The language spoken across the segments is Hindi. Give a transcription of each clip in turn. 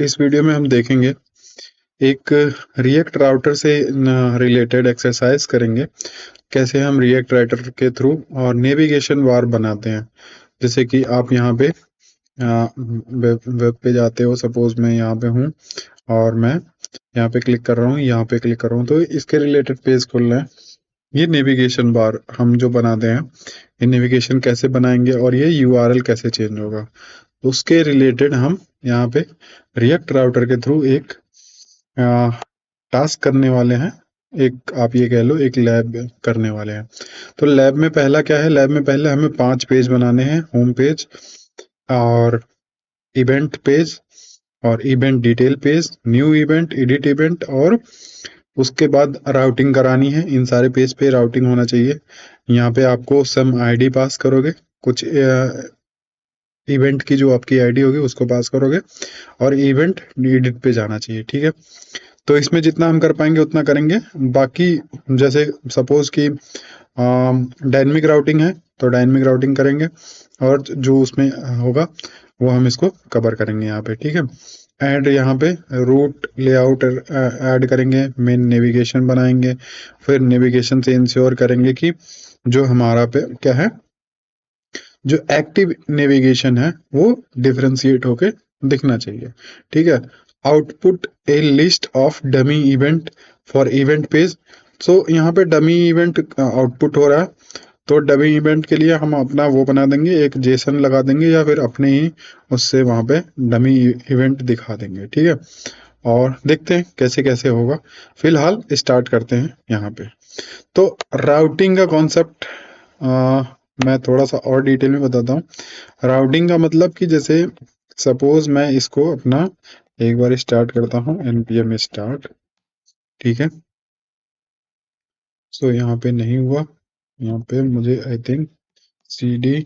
इस वीडियो में हम देखेंगे एक रिएक्ट राउटर से रिलेटेड एक्सरसाइज करेंगे। कैसे हम रिएक्ट राउटर के थ्रू और नेविगेशन बार बनाते हैं। जैसे कि आप यहाँ पे वेब पे जाते हो, सपोज मैं यहाँ पे हूँ और मैं यहाँ पे क्लिक कर रहा हूँ, यहाँ पे क्लिक कर रहा हूँ, तो इसके रिलेटेड पेज खोलना है। ये नेविगेशन बार हम जो बनाते हैं, ये नेविगेशन कैसे बनाएंगे और ये यूआरएल कैसे चेंज होगा, उसके रिलेटेड हम यहाँ पे रिएक्ट राउटर के थ्रू एक टास्क करने वाले हैं। एक आप ये कह लो एक लैब करने वाले हैं। तो लैब में पहला क्या है, लैब में पहले हमें 5 पेज बनाने हैं। होम पेज और इवेंट पेज और event detail page, new event, edit event, और उसके बाद राउटिंग करानी है। इन सारे पेज पे राउटिंग होना चाहिए। यहाँ पे आपको सम आईडी पास करोगे, कुछ इवेंट की जो आपकी आईडी होगी उसको पास करोगे और इवेंट एडिट पे जाना चाहिए। ठीक है, तो इसमें जितना हम कर पाएंगे उतना करेंगे। बाकी जैसे सपोज कि डायनेमिक राउटिंग है तो डायनेमिक राउटिंग करेंगे और जो उसमें होगा वो हम इसको कवर करेंगे यहाँ पे। ठीक है, एंड यहाँ पे रूट लेआउट ऐड करेंगे, मेन नेविगेशन बनाएंगे, फिर नेविगेशन से इंश्योर करेंगे कि जो हमारा पे क्या है, जो एक्टिव नेविगेशन है वो डिफरेंशिएट होके दिखना चाहिए। ठीक है, output a list of dummy event for event page. So यहाँ पे डमी इवेंट आउटपुट हो रहा है, तो डमी इवेंट के लिए हम अपना वो बना देंगे, एक जेसन लगा देंगे या फिर अपने ही उससे वहां पे डमी इवेंट दिखा देंगे। ठीक है, और देखते हैं कैसे कैसे होगा। फिलहाल स्टार्ट करते हैं यहाँ पे। तो राउटिंग का कॉन्सेप्ट मैं थोड़ा सा और डिटेल में बताता हूँ। राउटिंग का मतलब कि जैसे सपोज मैं इसको अपना एक बार स्टार्ट करता हूँ, npm स्टार्ट। ठीक है, सो यहाँ पे नहीं हुआ। यहाँ पे मुझे आई थिंक cd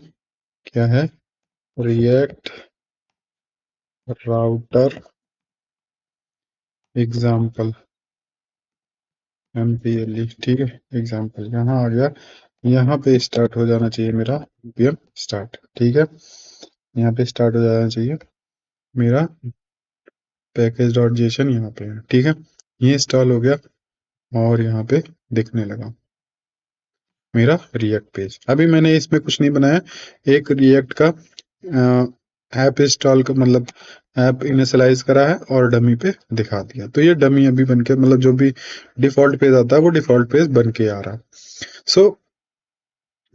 क्या है, रिएक्ट राउटर एग्जाम्पल mple। ठीक है, एग्जाम्पल यहाँ आ गया। यहाँ पे स्टार्ट हो जाना चाहिए मेरा npm स्टार्ट। ठीक है, यहाँ पे स्टार्ट हो जाना चाहिए मेरा पैकेज डॉट जेसन यहाँ पे है। ठीक है, ये इंस्टॉल हो गया और यहाँ पे दिखने लगा मेरा रिएक्ट पेज। अभी मैंने इसमें कुछ नहीं बनाया, एक रिएक्ट का ऐप इंस्टॉल का मतलब ऐप इनिशियलाइज करा है और डमी पे दिखा दिया। तो ये डमी अभी बन के मतलब जो भी डिफॉल्ट पेज आता है वो डिफॉल्ट पेज बन के आ रहा है। सो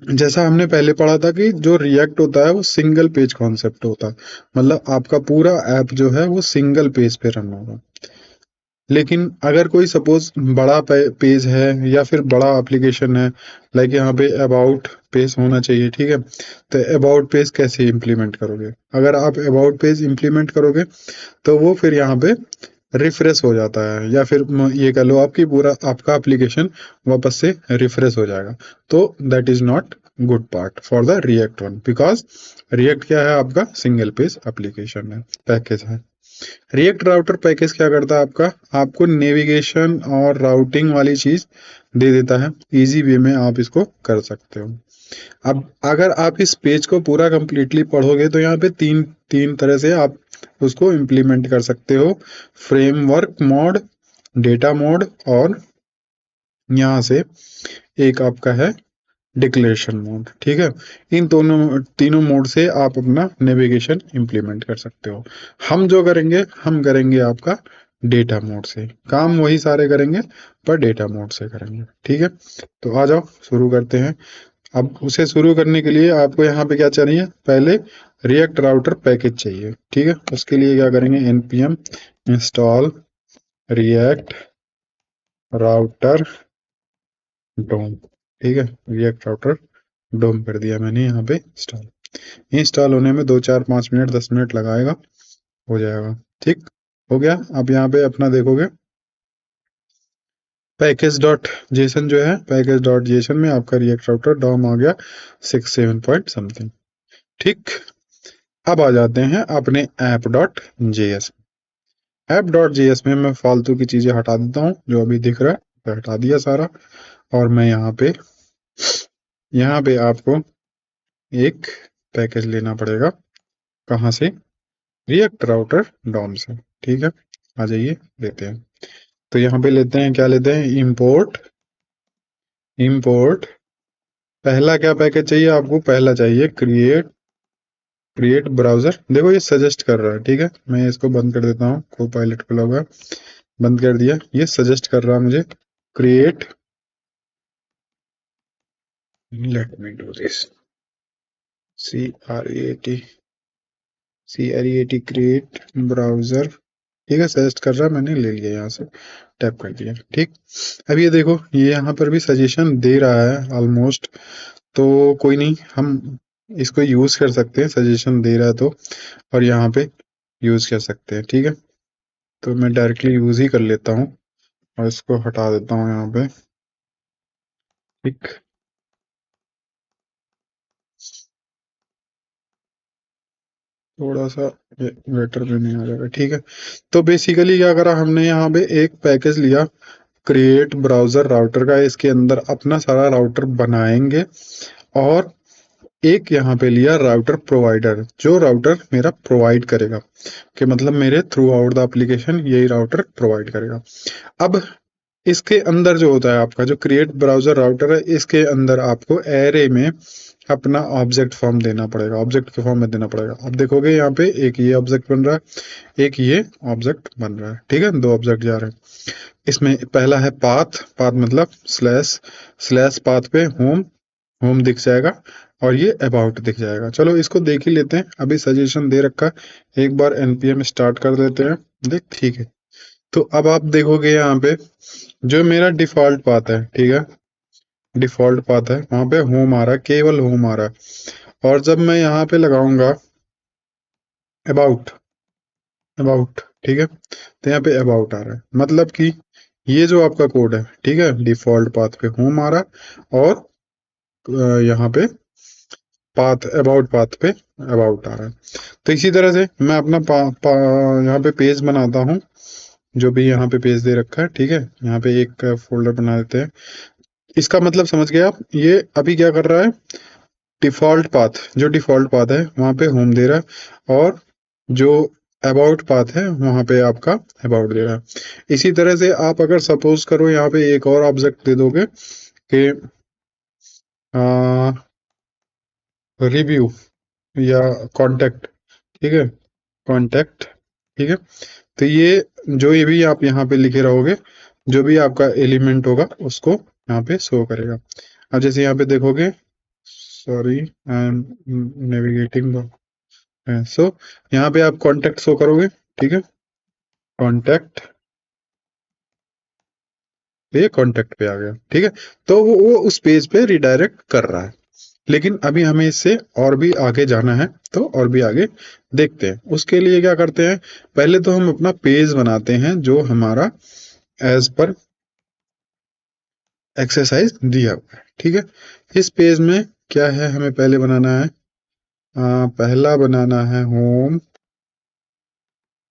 जैसा हमने पहले पढ़ा था कि जो रिएक्ट होता है वो सिंगल पेज कॉन्सेप्ट होता है, मतलब आपका पूरा ऐप जो है वो सिंगल पेज पे रन होगा। लेकिन अगर कोई सपोज बड़ा पेज है या फिर बड़ा एप्लीकेशन है, लाइक यहाँ पे अबाउट पेज होना चाहिए। ठीक है, तो अबाउट पेज कैसे इम्प्लीमेंट करोगे? अगर आप अबाउट पेज इम्प्लीमेंट करोगे तो वो फिर यहाँ पे रिफ्रेश हो जाता है, या फिर ये कह लो आपकी पूरा आपका एप्लीकेशन वापस से रिफ्रेश हो जाएगा। तो that is not good part for the react one, because react क्या है, आपका सिंगल पेज एप्लीकेशन है, पैकेज है। रिएक्ट राउटर पैकेज क्या करता है, आपको नेविगेशन और राउटिंग वाली चीज दे देता है। इजी वे में आप इसको कर सकते हो। अब अगर आप इस पेज को पूरा कंप्लीटली पढ़ोगे तो यहाँ पे तीन तीन तरह से आप उसको इम्प्लीमेंट कर सकते हो। फ्रेमवर्क मोड, डेटा मोड, और यहाँ से एक आपका है डिक्लेरेशन मोड। ठीक है, इन दोनों तीनों मोड से आप अपना नेविगेशन इंप्लीमेंट कर सकते हो। हम जो करेंगे, हम करेंगे आपका डेटा मोड से। काम वही सारे करेंगे पर डेटा मोड से करेंगे। ठीक है, तो आ जाओ शुरू करते हैं। अब उसे शुरू करने के लिए आपको यहाँ पे क्या चाहिए, पहले रिएक्ट राउटर पैकेज चाहिए। ठीक है, उसके लिए क्या करेंगे, npm इंस्टॉल रिएक्ट राउटर डोम। ठीक है, रिएक्ट राउटर डोम कर दिया मैंने यहाँ पे इंस्टॉल। इंस्टॉल होने में 2 4 5 मिनट 10 मिनट लगाएगा, हो जाएगा। ठीक हो गया। अब यहाँ पे अपना देखोगे पैकेज डॉट जेसन जो है, पैकेज डॉट जेसन में आपका रिएक्ट राउटर डोम आ गया 6 7 पॉइंट समथिंग। ठीक, अब आ जाते हैं अपने app dot JS. App dot JS में मैं फालतू की चीजें हटा देता हूँ, जो अभी दिख रहा है तो हटा दिया सारा। और मैं यहाँ पे आपको एक पैकेज लेना पड़ेगा। कहाँ से? रिएक्ट राउटर डॉम से। ठीक है, आ जाइए लेते हैं। तो यहाँ पे लेते हैं, क्या लेते हैं, इंपोर्ट। इंपोर्ट पहला क्या पैकेज चाहिए आपको, पहला चाहिए क्रिएट, क्रिएट ब्राउजर। देखो ये सजेस्ट कर रहा है, ठीक है, मैं इसको बंद कर देता हूँ, को पायलट खुला हुआ है, बंद कर दिया। ये सजेस्ट कर रहा है मुझे create, let me do this, C R A T, C R A T, create browser, ठीक है, सजेस्ट कर रहा है, मैंने ले लिया, यहाँ से टैप कर दिया, ठीक। अब ये देखो, ये यहाँ पर भी सजेशन दे रहा है ऑलमोस्ट, तो कोई नहीं, हम इसको यूज कर सकते हैं, सजेशन दे रहा है तो, और यहाँ पे यूज कर सकते हैं, ठीक है। तो मैं डायरेक्टली यूज ही कर लेता हूँ और इसको हटा देता हूँ यहाँ पे, ठीक। थोड़ा सा ये बेटर भी नहीं आ जाएगा, ठीक है। तो बेसिकली क्या करा हमने, यहाँ पे एक पैकेज लिया क्रिएट ब्राउजर राउटर का, इसके अंदर अपना सारा राउटर बनाएंगे, और एक यहाँ पे लिया राउटर प्रोवाइडर, जो राउटर मेरा प्रोवाइड करेगा, कि मतलब मेरे थ्रू आउट द एप्लीकेशन यही राउटर प्रोवाइड करेगा। अब इसके अंदर जो होता है आपका जो क्रिएट ब्राउजर राउटर है, इसके अंदर आपको एरे में अपना ऑब्जेक्ट फॉर्म देना पड़ेगा, ऑब्जेक्ट के फॉर्म में देना पड़ेगा। अब देखोगे यहाँ पे एक ये ऑब्जेक्ट बन रहा है, एक ये ऑब्जेक्ट बन रहा है, ठीक है, दो ऑब्जेक्ट जा रहे हैं। इसमें पहला है पाथ, पाथ मतलब स्लैश, स्लैश पाथ पे होम, होम दिख जाएगा, और ये अबाउट दिख जाएगा। चलो इसको देख ही लेते हैं, अभी सजेशन दे रखा है, एक बार npm स्टार्ट कर देते हैं, देख, ठीक है। तो अब आप देखोगे यहाँ पे जो मेरा डिफॉल्ट पाथ है, ठीक है, डिफॉल्ट पाथ है, वहां पे होम आ रहा है, केवल होम आ रहा है। और जब मैं यहाँ पे लगाऊंगा अबाउट, अबाउट, ठीक है, तो यहाँ पे अबाउट आ रहा है, मतलब कि ये जो आपका कोड है, ठीक है, डिफॉल्ट पाथ पे होम आ रहा है, और यहाँ पे पाथ, अबाउट पाथ पे अबाउट आ रहा है। तो इसी तरह से मैं अपना यहाँ पे पेज बनाता हूँ, जो भी यहाँ पे पेज दे रखा है, ठीक है, यहाँ पे एक फोल्डर बना देते हैं। इसका मतलब समझ गए आप, ये अभी क्या कर रहा है, डिफॉल्ट पाथ, जो डिफॉल्ट पाथ है वहां पे होम दे रहा है, और जो अबाउट पाथ है वहां पे आपका अबाउट दे रहा है। इसी तरह से आप अगर सपोज करो यहाँ पे एक और ऑब्जेक्ट दे दोगे कि रिव्यू या कांटेक्ट, ठीक है, कांटेक्ट, ठीक है, तो ये जो ये भी आप यहाँ पे लिखे रहोगे, जो भी आपका एलिमेंट होगा उसको यहाँ पे शो करेगा। अब जैसे यहाँ पे देखोगे, सॉरी आई एम नेविगेटिंग, सो यहाँ पे आप कांटेक्ट शो करोगे, ठीक है, कांटेक्ट, ये कांटेक्ट पे आ गया, ठीक है। तो वो उस पेज पे रिडायरेक्ट कर रहा है। लेकिन अभी हमें इससे और भी आगे जाना है, तो और भी आगे देखते हैं। उसके लिए क्या करते हैं, पहले तो हम अपना पेज बनाते हैं जो हमारा एज पर एक्सरसाइज दिया हुआ है, ठीक है। इस पेज में क्या है, हमें पहले बनाना है, पहला बनाना है home,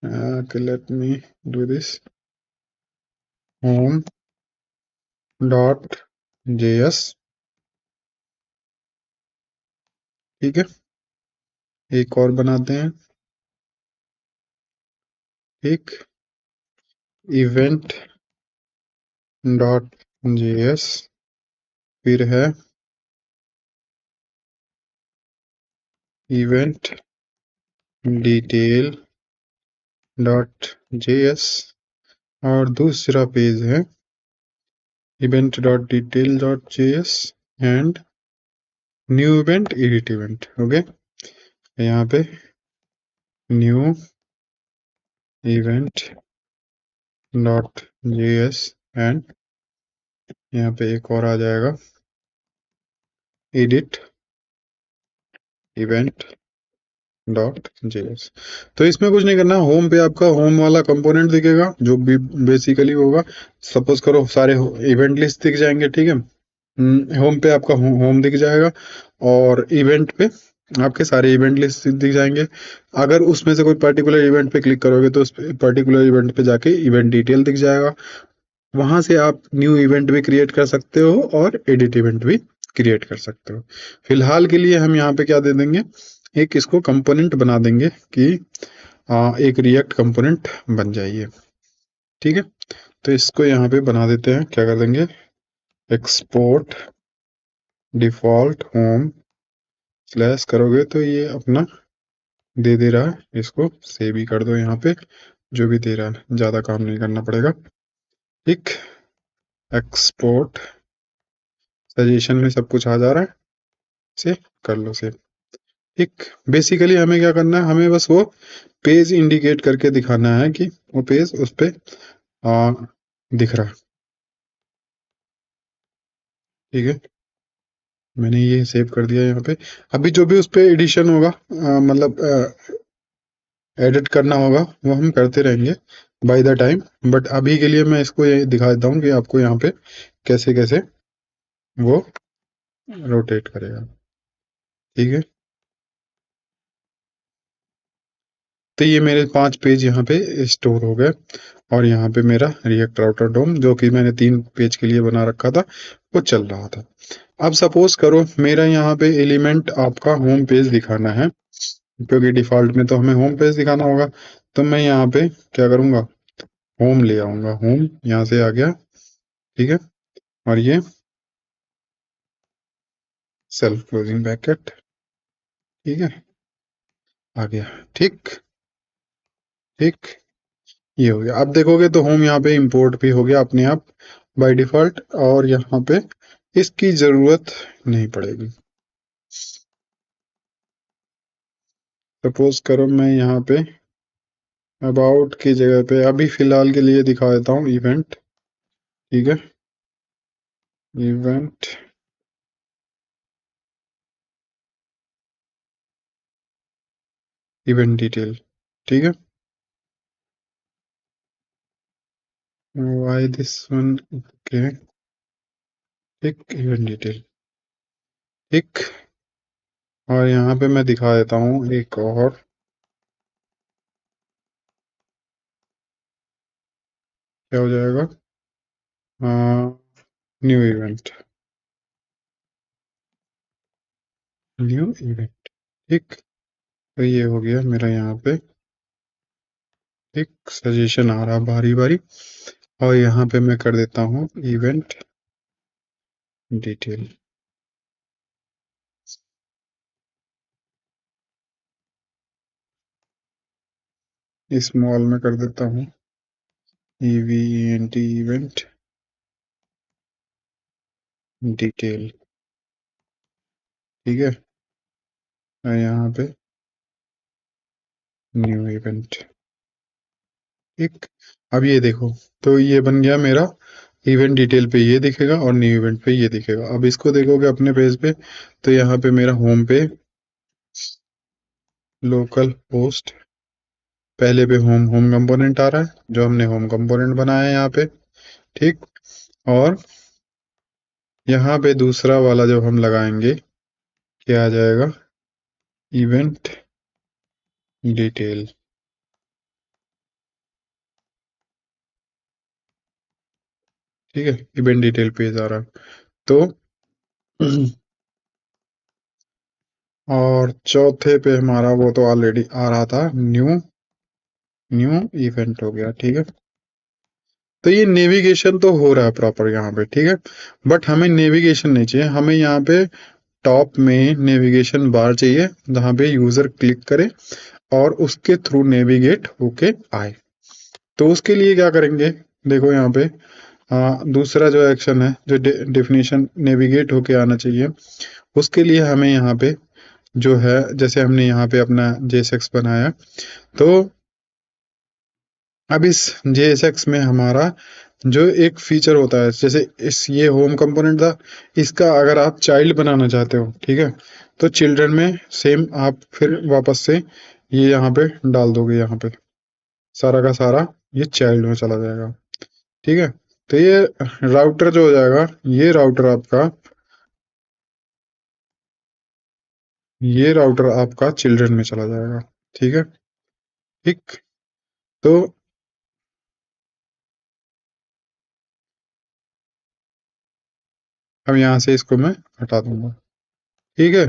late me do this, home dot JS, ठीक है, एक और बनाते हैं, एक इवेंट डॉट जेएस, फिर है इवेंट डिटेल डॉट जेएस, और दूसरा पेज है event dot detail dot JS and new event, edit event, okay. यहाँ पे new event dot JS and यहाँ पे एक और आ जाएगा एडिट इवेंट डॉट जेएस। तो इसमें कुछ नहीं करना, होम पे आपका होम वाला कंपोनेंट दिखेगा, जो भी बेसिकली होगा, सपोज करो सारे इवेंट लिस्ट दिख जाएंगे, ठीक है, होम पे आपका होम दिख जाएगा, और इवेंट पे आपके सारे इवेंट लिस्ट दिख जाएंगे। अगर उसमें से कोई पर्टिकुलर इवेंट पे क्लिक करोगे तो उस पर्टिकुलर इवेंट पे जाके इवेंट डिटेल दिख जाएगा, वहां से आप न्यू इवेंट भी क्रिएट कर सकते हो और एडिट इवेंट भी क्रिएट कर सकते हो। फिलहाल के लिए हम यहाँ पे क्या दे देंगे, एक इसको कंपोनेंट बना देंगे कि एक रिएक्ट कंपोनेंट बन जाएगी। ठीक है, तो इसको यहाँ पे बना देते हैं, क्या कर देंगे, एक्सपोर्ट डिफॉल्ट होम स्लैश करोगे तो ये अपना दे दे रहा है, इसको सेव ही कर दो यहाँ पे, जो भी दे रहा है, ज़्यादा काम नहीं करना पड़ेगा। ठीक, एक्सपोर्ट सजेशन में सब कुछ आ जा रहा है, से कर लो सेव। ठीक, बेसिकली हमें क्या करना है, हमें बस वो पेज इंडिकेट करके दिखाना है कि वो पेज उस पे दिख रहा है। ठीक है, मैंने ये सेव कर दिया यहाँ पे। अभी जो भी उस पे एडिशन होगा, मतलब एडिट करना होगा, वो हम करते रहेंगे बाय द टाइम। बट अभी के लिए मैं इसको ये दिखा देता हूँ कि आपको यहाँ पे कैसे कैसे वो रोटेट करेगा। ठीक है, तो ये मेरे 5 पेज यहाँ पे स्टोर हो गए, और यहाँ पे मेरा रिएक्ट राउटर डोम, जो कि मैंने 3 पेज के लिए बना रखा था, वो चल रहा था। अब सपोज करो मेरा यहाँ पे एलिमेंट आपका होम पेज दिखाना है, क्योंकि डिफॉल्ट में तो हमें होम पेज दिखाना होगा। तो मैं यहाँ पे क्या करूँगा, होम ले आऊँगा, होम यहाँ से आ गया। ठीक है, और ये सेल्फ क्लोजिंग ब्रैकेट, ठीक है, आ गया। ठीक, ठीक, ये हो गया। अब देखोगे तो होम यहाँ पे इंपोर्ट भी हो गया अपने आप बाय डिफॉल्ट, और यहाँ पे इसकी जरूरत नहीं पड़ेगी। सपोज करो मैं यहाँ पे अबाउट की जगह पे अभी फिलहाल के लिए दिखा देता हूँ इवेंट। ठीक है, इवेंट इवेंट डिटेल। ठीक है, वाई दिस वन, ओके, ठीक, इवेंट डिटेल। ठीक, और यहाँ पे मैं दिखा देता हूँ एक और, क्या हो जाएगा, न्यू इवेंट, न्यू इवेंट। ठीक, तो ये हो गया मेरा यहाँ पे एक सजेशन आ रहा बारी बारी, और यहाँ पे मैं कर देता हूँ इवेंट डिटेल। स्मॉल में कर देता हूँ EVENT इवेंट डिटेल। ठीक है, और यहाँ पे न्यू इवेंट। ठीक, अब ये देखो, तो ये बन गया मेरा इवेंट डिटेल पे ये दिखेगा और न्यू इवेंट पे ये दिखेगा। अब इसको देखोगे अपने पेज पे, तो यहाँ पे मेरा होम पे लोकल होस्ट, पहले पे होम होम कंपोनेंट आ रहा है, जो हमने होम कंपोनेंट बनाया है यहाँ पे। ठीक, और यहाँ पे दूसरा वाला जो हम लगाएंगे, क्या आ जाएगा, इवेंट डिटेल। ठीक है, इवेंट डिटेल पेज आ रहा है। तो और चौथे पे हमारा वो तो ऑलरेडी आ रहा था, न्यू न्यू इवेंट हो गया। ठीक है, तो ये नेविगेशन तो हो रहा है प्रॉपर यहाँ पे। ठीक है, बट हमें नेविगेशन नहीं चाहिए, हमें यहाँ पे टॉप में नेविगेशन बार चाहिए, जहाँ पे यूजर क्लिक करे और उसके थ्रू नेविगेट होके आए। तो उसके लिए क्या करेंगे, देखो यहाँ पे दूसरा जो एक्शन है, जो डेफिनेशन नेविगेट होके आना चाहिए, उसके लिए हमें यहाँ पे जो है, जैसे हमने यहाँ पे अपना JSX बनाया, तो अब इस JSX में हमारा जो एक फीचर होता है, जैसे इस ये होम कंपोनेंट था, इसका अगर आप चाइल्ड बनाना चाहते हो, ठीक है, तो चिल्ड्रन में सेम आप फिर वापस से ये यहाँ पे डाल दोगे, यहाँ पे सारा का सारा ये चाइल्ड में चला जाएगा। ठीक है, तो ये राउटर जो हो जाएगा, ये राउटर आपका, ये राउटर आपका चिल्ड्रन में चला जाएगा। ठीक है, ठीक, तो अब यहाँ से इसको मैं हटा दूंगा। ठीक है,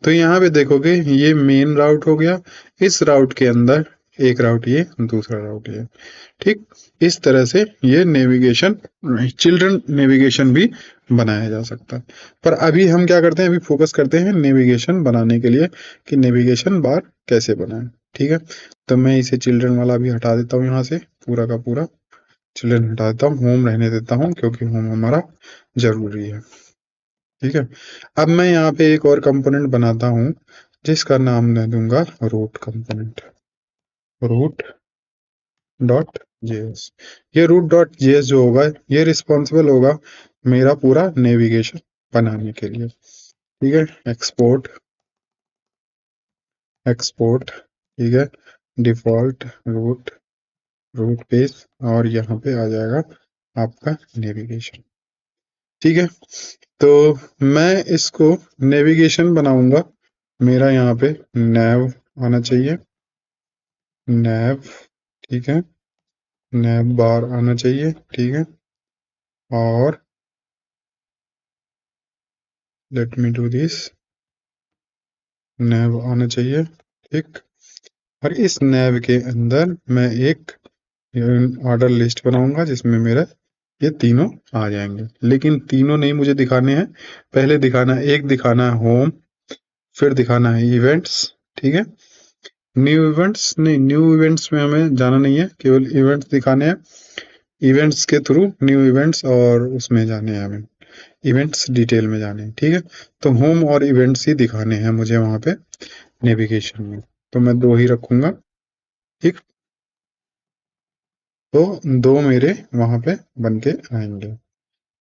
तो यहाँ पे देखोगे ये मेन राउट हो गया, इस राउट के अंदर एक राउट ये, दूसरा राउट ये। ठीक, इस तरह से ये नेविगेशन, चिल्ड्रन नेविगेशन भी बनाया जा सकता है। पर अभी हम क्या करते हैं, अभी फोकस करते हैं नेविगेशन बनाने के लिए कि नेविगेशन बार कैसे बनाएं। ठीक है, तो मैं इसे चिल्ड्रन वाला भी हटा देता हूँ यहाँ से, पूरा का पूरा चिल्ड्रन हटा देता हूँ, होम रहने देता हूँ क्योंकि होम हमारा जरूरी है। ठीक है, अब मैं यहाँ पे एक और कंपोनेंट बनाता हूँ जिसका नाम मैं दूंगा root component, root dot JS. ये रूट डॉट जेएस जो होगा ये रिस्पॉन्सिबल होगा मेरा पूरा नेविगेशन बनाने के लिए। ठीक है, एक्सपोर्ट, एक्सपोर्ट, ठीक है, डिफॉल्ट रूट, रूट पेज, और यहाँ पे आ जाएगा आपका नेविगेशन। ठीक है, तो मैं इसको नेविगेशन बनाऊंगा, मेरा यहाँ पे नैव आना चाहिए, नैव, ठीक है, नैव बार आना चाहिए। ठीक है, और लेट मी डू दिस, नैव आना चाहिए। ठीक, और इस नैव के अंदर मैं एक ऑर्डर लिस्ट बनाऊंगा जिसमें मेरा ये तीनों आ जाएंगे, लेकिन तीनों नहीं मुझे दिखाने हैं, पहले दिखाना, एक दिखाना है होम, फिर दिखाना है इवेंट्स। ठीक है, न्यू इवेंट्स नहीं, न्यू इवेंट्स में हमें जाना नहीं है, केवल इवेंट्स दिखाने हैं, इवेंट्स के थ्रू न्यू इवेंट्स, और उसमें जाने हैं हमें, इवेंट्स डिटेल में जाने हैं। ठीक है, तो होम और इवेंट्स ही दिखाने हैं मुझे वहां पे नेविगेशन में, तो मैं दो ही रखूंगा। ठीक, तो दो मेरे वहां पे बन के आएंगे।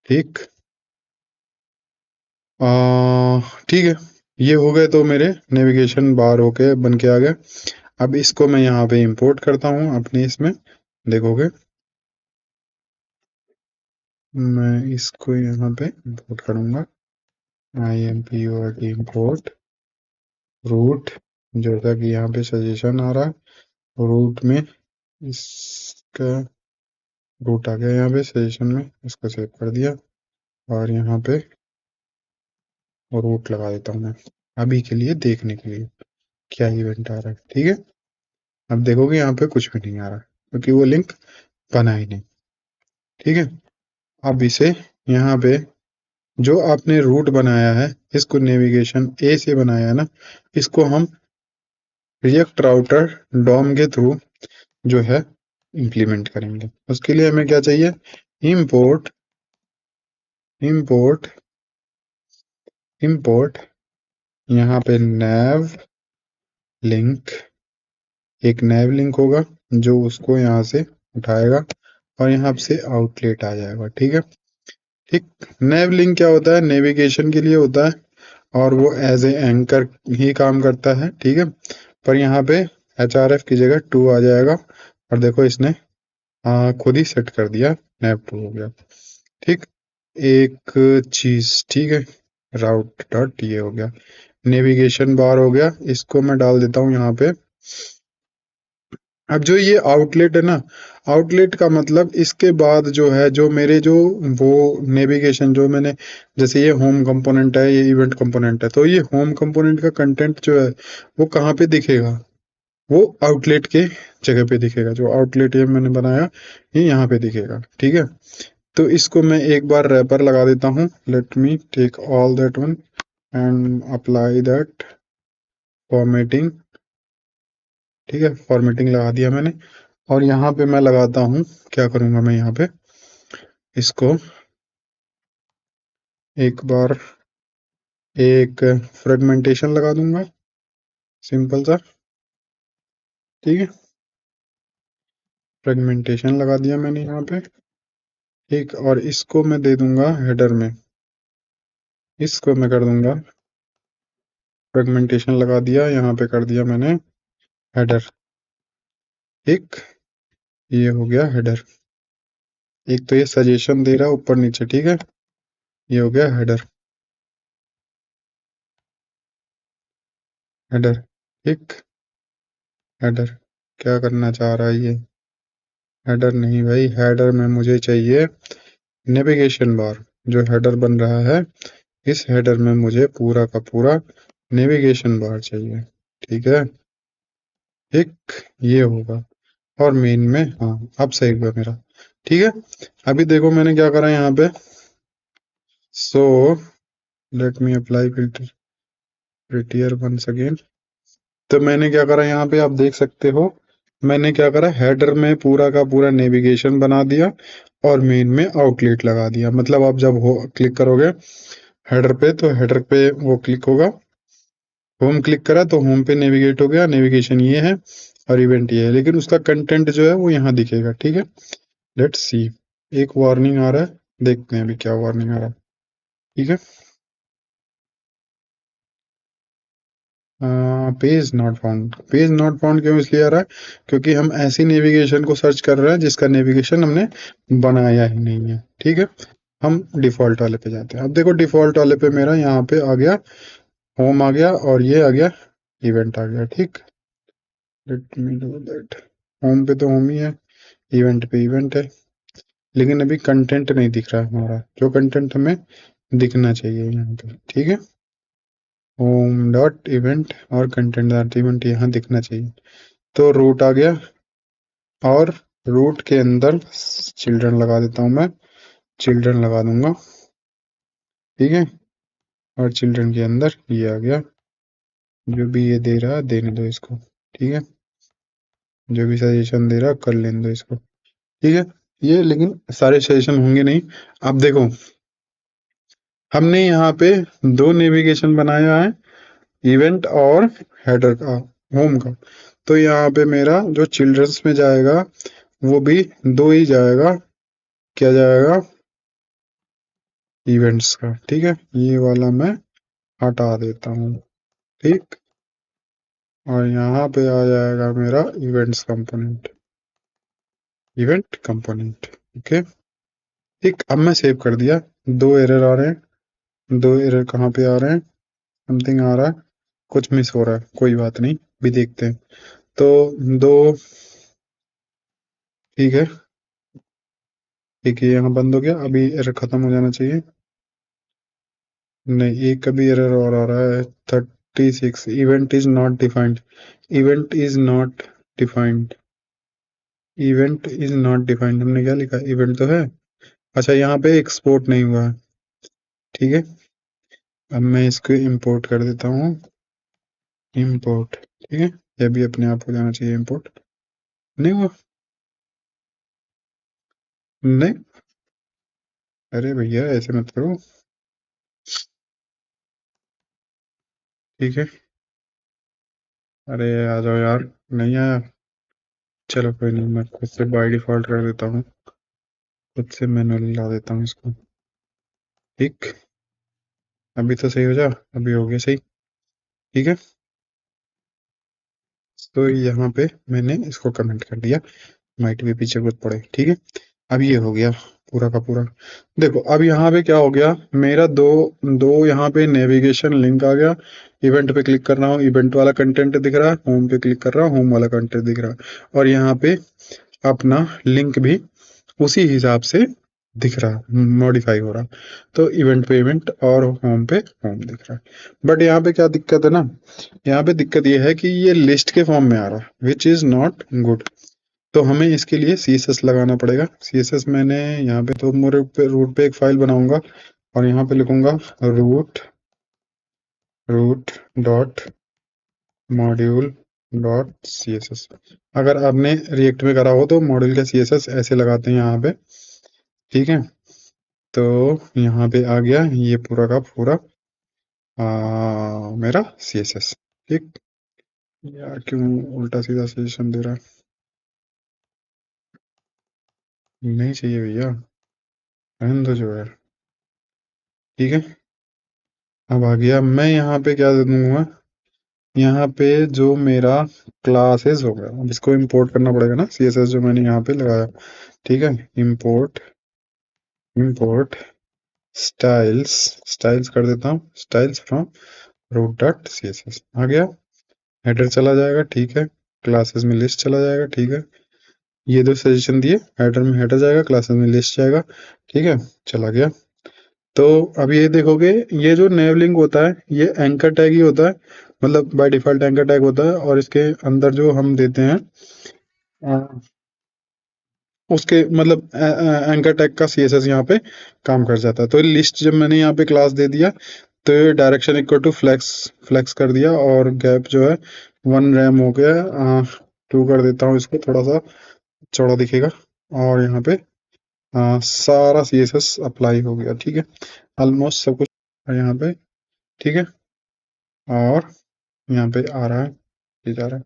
ठीक, ठीक है, ये हो गए तो मेरे नेविगेशन बार होके बन के आ गए। अब इसको मैं यहाँ पे इंपोर्ट करता हूँ अपने इसमें, देखोगे मैं इसको यहाँ पे इंपोर्ट करूंगा, import import रूट, जैसा कि यहाँ पे सजेशन आ रहा है रूट में, इसका रूट आ गया यहाँ पे सजेशन में, इसको सेव कर दिया, और यहाँ पे रूट लगा देता हूँ मैं अभी के लिए, देखने के लिए क्या इवेंट आ रहा है। ठीक है, अब देखोगे यहाँ पे कुछ भी नहीं आ रहा क्योंकि वो लिंक बना ही नहीं। ठीक है, अब इसे यहाँ पे जो आपने रूट बनाया है, इसको नेविगेशन ए से बनाया है ना, इसको हम रिएक्ट राउटर डॉम के थ्रू जो है इम्प्लीमेंट करेंगे। उसके लिए हमें क्या चाहिए, इंपोर्ट, इंपोर्ट, इंपोर्ट, यहाँ पे नैव लिंक, एक नैव लिंक होगा जो उसको यहाँ से उठाएगा और यहाँ से आउटलेट आ जाएगा। ठीक है, ठीक, नैव लिंक क्या होता है, नेविगेशन के लिए होता है, और वो एज ए एंकर ही काम करता है। ठीक है, पर यहाँ पे HRF की जगह 2 आ जाएगा, और देखो इसने खुद ही सेट कर दिया, नैव 2 हो गया। ठीक, एक चीज, ठीक है, राउट डॉट ये हो गया, नेविगेशन बार हो गया, इसको मैं डाल देता हूँ यहाँ पे। अब जो ये आउटलेट है ना, आउटलेट का मतलब इसके बाद जो है, जो मेरे जो वो नेविगेशन जो मैंने, जैसे ये होम कंपोनेंट है, ये इवेंट कंपोनेंट है, तो ये होम कंपोनेंट का कंटेंट जो है वो कहाँ पे दिखेगा, वो आउटलेट के जगह पे दिखेगा, जो आउटलेट ये मैंने बनाया ये यहाँ पे दिखेगा। ठीक है, तो इसको मैं एक बार रैपर लगा देता हूँ, let me take all that one and apply that formatting. ठीक है, फॉर्मेटिंग लगा दिया मैंने, और यहाँ पे मैं लगाता हूँ, क्या करूंगा मैं यहाँ पे इसको एक बार एक फ्रेगमेंटेशन लगा दूंगा, सिंपल सा। ठीक है, फ्रेगमेंटेशन लगा दिया मैंने यहाँ पे। ठीक, और इसको मैं दे दूंगा हेडर में, इसको मैं कर दूंगा, फ्रेगमेंटेशन लगा दिया, यहाँ पे कर दिया मैंने हेडर। ठीक, ये हो गया हेडर, एक तो ये सजेशन दे रहा है ऊपर नीचे। ठीक है, ये हो गया हेडर, हेडर। ठीक, हेडर क्या करना चाह रहा है ये, हेडर नहीं भाई, हेडर में मुझे चाहिए नेविगेशन बार, जो हेडर बन रहा है इस हेडर में मुझे पूरा का पूरा नेविगेशन बार चाहिए। ठीक है, एक ये होगा, और मेन में, हाँ अब सही हुआ मेरा। ठीक है, अभी देखो मैंने क्या करा यहाँ पे। So let me apply filter prettier once again. तो मैंने क्या करा यहाँ पे, आप देख सकते हो, मैंने क्या करा, हेडर में पूरा का पूरा नेविगेशन बना दिया और मेन में आउटलेट लगा दिया। मतलब आप जब हो क्लिक करोगे हेडर पे, तो हेडर पे वो क्लिक होगा, होम क्लिक करा तो होम पे नेविगेट हो गया, नेविगेशन ये है और इवेंट ये है, लेकिन उसका कंटेंट जो है वो यहाँ दिखेगा। ठीक है, लेट्स सी। एक वार्निंग आ रहा है, देखते हैं अभी क्या वार्निंग आ रहा है। ठीक है, page not found, page not found क्यों इसलिए आ रहा है, क्योंकि हम ऐसी नेविगेशन को सर्च कर रहे हैं जिसका नेविगेशन हमने बनाया ही नहीं है। ठीक है, हम डिफॉल्ट वाले पे जाते हैं। अब देखो डिफॉल्ट वाले पे मेरा यहाँ पे आ गया, होम आ गया और ये आ गया, इवेंट आ गया। ठीक, late me do that. Home पे तो होम ही है, इवेंट पे इवेंट है, लेकिन अभी कंटेंट नहीं दिख रहा है हमारा, जो कंटेंट हमें दिखना चाहिए यहाँ पे। ठीक है, होम डॉट इवेंट और कंटेंट डॉट इवेंट यहाँ दिखना चाहिए। तो रूट आ गया, और रूट के अंदर चिल्ड्रन लगा देता हूँ मैं, चिल्ड्रन लगा दूंगा। ठीक है, और चिल्ड्रन के अंदर ये आ गया, जो भी ये दे रहा है देने दो इसको। ठीक है, जो भी सजेशन दे रहा है कर लेने दो इसको। ठीक है, ये लेकिन सारे सजेशन होंगे नहीं। अब देखो हमने यहाँ पे दो नेविगेशन बनाया है, इवेंट और हेडर का, होम का। तो यहाँ पे मेरा जो चिल्ड्रंस में जाएगा वो भी दो ही जाएगा, क्या जाएगा, इवेंट्स का। ठीक है, ये वाला मैं हटा देता हूँ। ठीक, और यहाँ पे आ जाएगा मेरा events component, event component. Okay, ठीक, अब मैं सेव कर दिया। दो एरर आ रहे हैं, दो एरर कहाँ पे आ रहे हैं, समथिंग आ रहा है, कुछ मिस हो रहा है, कोई बात नहीं, भी देखते हैं। तो दो, ठीक है, ठीक है, यहाँ बंद हो गया, अभी एरर खत्म हो जाना चाहिए। नहीं, एक का भी एरर और आ रहा है, 36, event is not defined, event is not defined, event is not defined, हमने क्या लिखा, इवेंट तो है। अच्छा, यहाँ पे एक्सपोर्ट नहीं हुआ है। ठीक है, अब मैं इसको इंपोर्ट कर देता हूँ, इंपोर्ट। ठीक है, ये भी अपने आप हो जाना चाहिए इंपोर्ट, नहीं हुआ, नहीं, अरे भैया ऐसे मत करो। ठीक है, अरे आ जाओ यार, नहीं आया, चलो कोई नहीं, मैं खुद से बाय डिफॉल्ट कर देता हूँ, खुद से मैनुअली ला देता हूँ इसको। ठीक, अभी तो सही हो जा, अभी हो गया सही। ठीक है, तो यहाँ पे मैंने इसको कमेंट कर दिया, माइट भी पीछे कुछ पड़े। ठीक है, अब ये हो गया पूरा का पूरा। देखो अब यहाँ पे क्या हो गया, मेरा दो दो यहाँ पे नेविगेशन लिंक आ गया। इवेंट पे क्लिक कर रहा हूँ, इवेंट वाला कंटेंट दिख रहा है, होम पे क्लिक कर रहा हूँ, होम वाला कंटेंट दिख रहा है, और यहाँ पे अपना लिंक भी उसी हिसाब से दिख रहा है, मॉडिफाई हो रहा। तो इवेंट पे इवेंट और होम पे होम दिख रहा है। बट यहाँ पे क्या दिक्कत है ना, यहाँ पे दिक्कत ये है कि ये लिस्ट के फॉर्म में आ रहा है, विच इज नॉट गुड। तो हमें इसके लिए CSS लगाना पड़ेगा। CSS मैंने यहाँ पे तो मेरे पे रूट पे एक फाइल बनाऊंगा और यहाँ पे लिखूंगा root root dot module dot CSS। अगर आपने रिएक्ट में करा हो तो मॉड्यूल का CSS ऐसे लगाते हैं यहाँ पे। ठीक है, तो यहाँ पे आ गया ये पूरा का पूरा मेरा CSS। ठीक, यार क्यों उल्टा सीधा सजेशन दे रहा है, नहीं चाहिए भैया, रहने दो जो है। ठीक है, अब आ गया, मैं यहाँ पे क्या दे दूंगा, यहाँ पे जो मेरा क्लासेस हो गया, अब इसको इंपोर्ट करना पड़ेगा ना, CSS जो मैंने यहाँ पे लगाया। ठीक है, इंपोर्ट, इंपोर्ट स्टाइल्स, स्टाइल्स कर देता हूँ, styles from root dot CSS आ गया। हेडर चला जाएगा, ठीक है, क्लासेस में लिस्ट चला जाएगा। ठीक है, ये दो सजेशन दिए, हेडर में हेडर जाएगा, क्लासेस में लिस्ट जाएगा। ठीक है, चला गया। तो अब ये देखोगे, ये जो नेव लिंक होता है ये एंकर टैग ही होता है, मतलब बाय डिफॉल्ट एंकर टैग होता है, और इसके अंदर जो हम देते हैं उसके मतलब एंकर टैग का सीएसएस यहाँ पे काम कर जाता है। तो लिस्ट जब मैंने यहाँ पे क्लास दे दिया तो ये direction equal to flex flex कर दिया, और गैप जो है 1 रैम हो गया, 2 कर देता हूँ इसको, थोड़ा सा चौड़ा दिखेगा। और यहाँ पे सारा सीएसएस अप्लाई हो गया, ठीक है, ऑलमोस्ट सब कुछ यहाँ पे, ठीक है। और यहाँ पे आ रहा है, ये जा रहा है,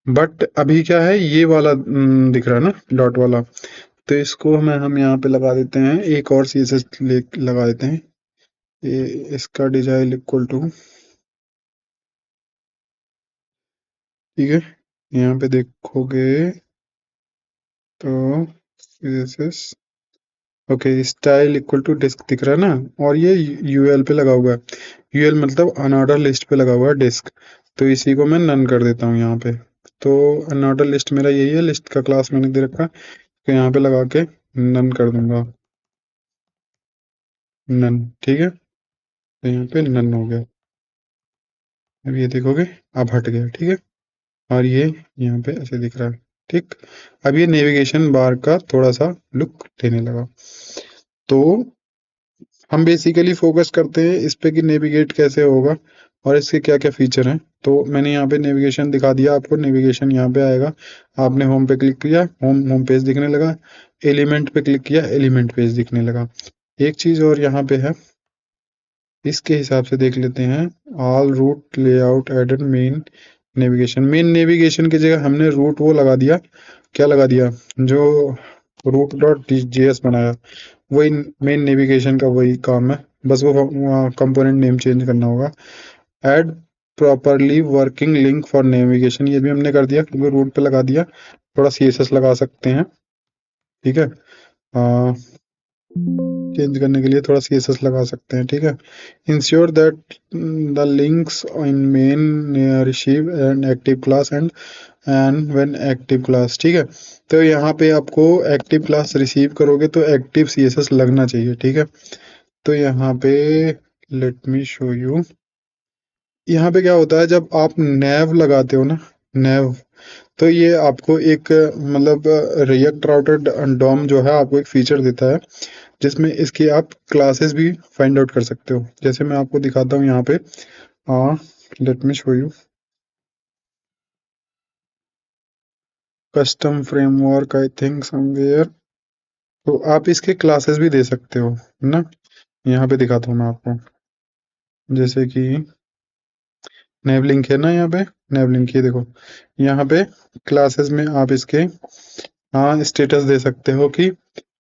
बट अभी क्या है, ये वाला दिख रहा है ना डॉट वाला, तो इसको हम यहाँ पे लगा देते हैं, एक और सीएसएस लगा देते हैं, ये इसका डिजाइन इक्वल टू, ठीक है, यहाँ पे देखोगे तो CSS, okay, style equal to disc दिख रहा है ना, और ये यूएल पे लगा हुआ है, यूएल मतलब अनऑर्डर लिस्ट पे लगा हुआ है डिस्क, तो इसी को मैं नन कर देता हूँ यहाँ पे। तो अनऑर्डर लिस्ट मेरा यही है, लिस्ट का क्लास मैंने दे रखा है, तो यहाँ पे लगा के नन कर दूंगा, नन, ठीक है, तो यहाँ पे नन हो गया। अब ये देखोगे, अब हट गया, ठीक है, और ये यहाँ पे ऐसे दिख रहा है, ठीक। अब ये नेविगेशन बार का थोड़ा सा लुक देने लगा। तो हम बेसिकली फोकस करते हैं इस पे कि नेविगेट कैसे होगा और इसके क्या क्या फीचर हैं। तो मैंने यहाँ पे नेविगेशन दिखा दिया आपको, नेविगेशन यहाँ पे आएगा, आपने होम पे क्लिक किया, होम पेज दिखने लगा, एलिमेंट पे क्लिक किया, एलिमेंट पेज दिखने लगा। एक चीज और यहाँ पे है, इसके हिसाब से देख लेते हैं, all root layout added main navigation, main navigation की जगह हमने रूट वो लगा दिया, क्या लगा दिया, जो रूट डॉट जेएस बनाया, वही मेन नेविगेशन का वही काम है, बस वो कंपोनेंट नेम चेंज करना होगा। Add properly working link for navigation, ये भी हमने कर दिया क्योंकि रूट पे लगा दिया, थोड़ा सीएसएस लगा सकते हैं, ठीक है, चेंज करने के लिए थोड़ा सीएसएस लगा सकते हैं, ठीक है। Ensure that the links in main receive and active class and when active class, ठीक है। तो यहाँ पे आपको एक्टिव क्लास रिसीव करोगे तो एक्टिव सीएसएस लगना चाहिए, ठीक है। तो यहाँ पे लेट मी शो यू, यहाँ पे क्या होता है जब आप नैव लगाते हो ना, नैव, तो ये आपको एक मतलब रिएक्ट राउटर डॉम जो है आपको एक फीचर देता है जिसमें इसकी आप क्लासेस भी फाइंड आउट कर सकते हो। जैसे मैं आपको दिखाता हूँ यहाँ पे, let me show you, custom framework I think somewhere, तो आप इसके क्लासेस भी दे सकते हो ना, यहाँ पे दिखाता हूँ मैं आपको, जैसे कि नेव लिंक है ना, यहाँ पे नेव लिंक, ये देखो यहाँ पे क्लासेस में आप इसके स्टेटस दे सकते हो कि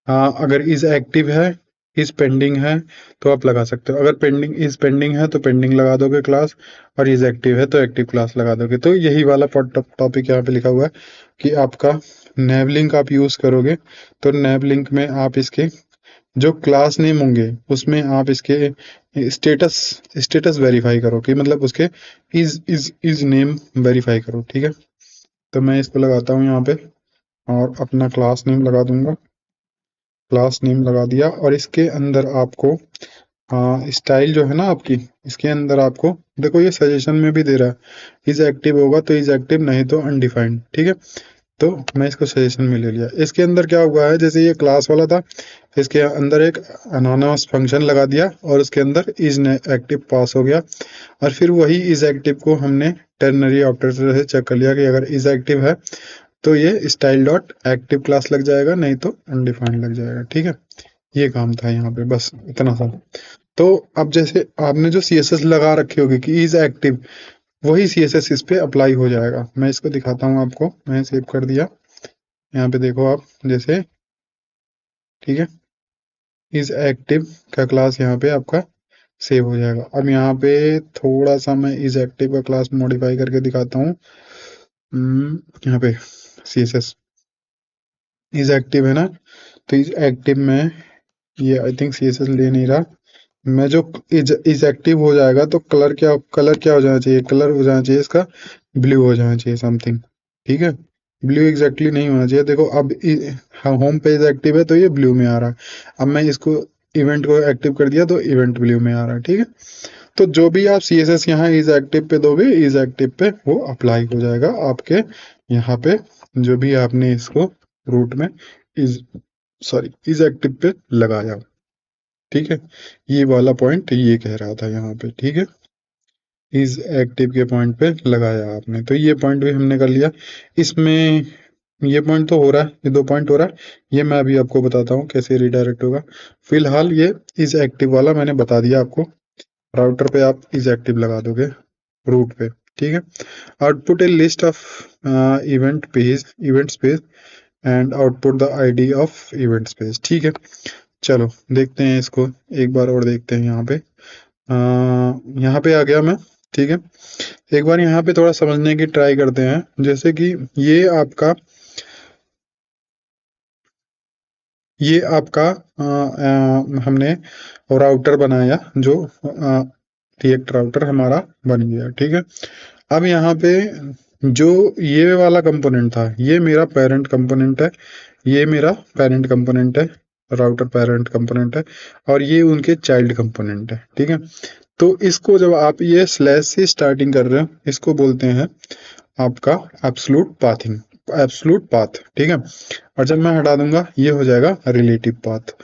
अगर इज एक्टिव है, इज पेंडिंग है, तो आप लगा सकते हो, अगर पेंडिंग इज पेंडिंग है तो पेंडिंग लगा दोगे क्लास, और इज एक्टिव है तो एक्टिव क्लास लगा दोगे। तो यही वाला टॉपिक यहाँ पे लिखा हुआ है कि आपका नैव लिंक आप यूज करोगे, तो नैव लिंक में आप इसके जो क्लास नेम होंगे उसमें आप इसके स्टेटस स्टेटस वेरीफाई करो, कि मतलब उसके इज नेम वेरीफाई करो, ठीक है। तो मैं इसको लगाता हूँ यहाँ पे और अपना क्लास नेम लगा दूंगा, क्लास नेम लगा दिया, और इसके अंदर आपको स्टाइल जो है ना आपकी, इसके अंदर आपको देखो ये सजेशन में भी दे रहा है, इज एक्टिव होगा तो इज एक्टिव, नहीं तो अनडिफाइंड, ठीक है। तो मैं इसको सजेशन में ले लिया। इसके अंदर क्या हुआ है, जैसे ये क्लास वाला था, इसके अंदर एक अनोनिमस फंक्शन लगा दिया और उसके अंदर इज एक्टिव पास हो गया, और फिर वही इज एक्टिव को हमने टर्नरी ऑपरेटर से चेक कर लिया कि अगर इज एक्टिव है तो ये स्टाइल डॉट एक्टिव क्लास लग जाएगा, नहीं तो अनडिफाइंड लग जाएगा, ठीक है। ये काम था यहाँ पे, बस इतना सा। तो अब जैसे आपने जो सीएसएस लगा रखे होगी कि इज एक्टिव, वही सीएसएस इस पे अप्लाई हो जाएगा। मैं इसको दिखाता हूँ आपको, मैं सेव कर दिया, यहाँ पे देखो आप जैसे, ठीक है, इज एक्टिव का क्लास यहाँ पे आपका सेव हो जाएगा। अब यहाँ पे थोड़ा सा मैं इज एक्टिव का क्लास मॉडिफाई करके दिखाता हूँ, यहाँ पे सीएसएस इज एक्टिव है ना, तो इज एक्टिव में ये आई थिंक सीएसएस ले नहीं रहा, मैं जो इज एक्टिव हो जाएगा तो कलर क्या हो जाना चाहिए, कलर हो जाना चाहिए इसका ब्लू हो जाना चाहिए समथिंग, ठीक है। ब्लू एग्जैक्टली नहीं होना चाहिए, देखो अब होम पेज एक्टिव है तो ये ब्लू में आ रहा है, अब मैं इसको इवेंट को एक्टिव कर दिया तो इवेंट ब्लू में आ रहा है, ठीक है। तो जो भी आप CSS यहाँ इज एक्टिव पे दोगे, इज एक्टिव पे वो अप्लाई हो जाएगा आपके यहाँ पे, जो भी आपने इसको रूट में इज इज एक्टिव पे लगाया। ठीक है, ये वाला पॉइंट ये कह रहा था यहाँ पे। ठीक है, इज एक्टिव के पॉइंट पे लगाया आपने, तो ये पॉइंट भी हमने कर लिया। इसमें ये पॉइंट तो हो रहा है, ये 2 पॉइंट हो रहा है, ये मैं अभी आपको बताता हूँ कैसे रिडायरेक्ट होगा। फिलहाल ये इज एक्टिव वाला मैंने बता दिया आपको, राउटर पे आप इज एक्टिव लगा दोगे रूट पे। ठीक है, output a list of events page and output the ID of events page. ठीक है, चलो देखते हैं इसको एक बार और देखते हैं। यहाँ पे यहाँ पे आ गया मैं। ठीक है, एक बार यहाँ पे थोड़ा समझने की ट्राई करते हैं। जैसे कि ये आपका हमने राउटर बनाया, जो रिएक्ट राउटर हमारा बन गया। ठीक है, अब यहाँ पे जो ये वाला कंपोनेंट था, ये मेरा पेरेंट कंपोनेंट है, ये मेरा पेरेंट कंपोनेंट है, राउटर पेरेंट कंपोनेंट है, और ये उनके चाइल्ड कंपोनेंट है। ठीक है, तो इसको जब आप ये स्लैश से स्टार्टिंग कर रहे हो, इसको बोलते हैं आपका एब्सोल्यूट पाथ। ठीक है, और जब मैं हटा दूंगा ये हो जाएगा रिलेटिव पाथ।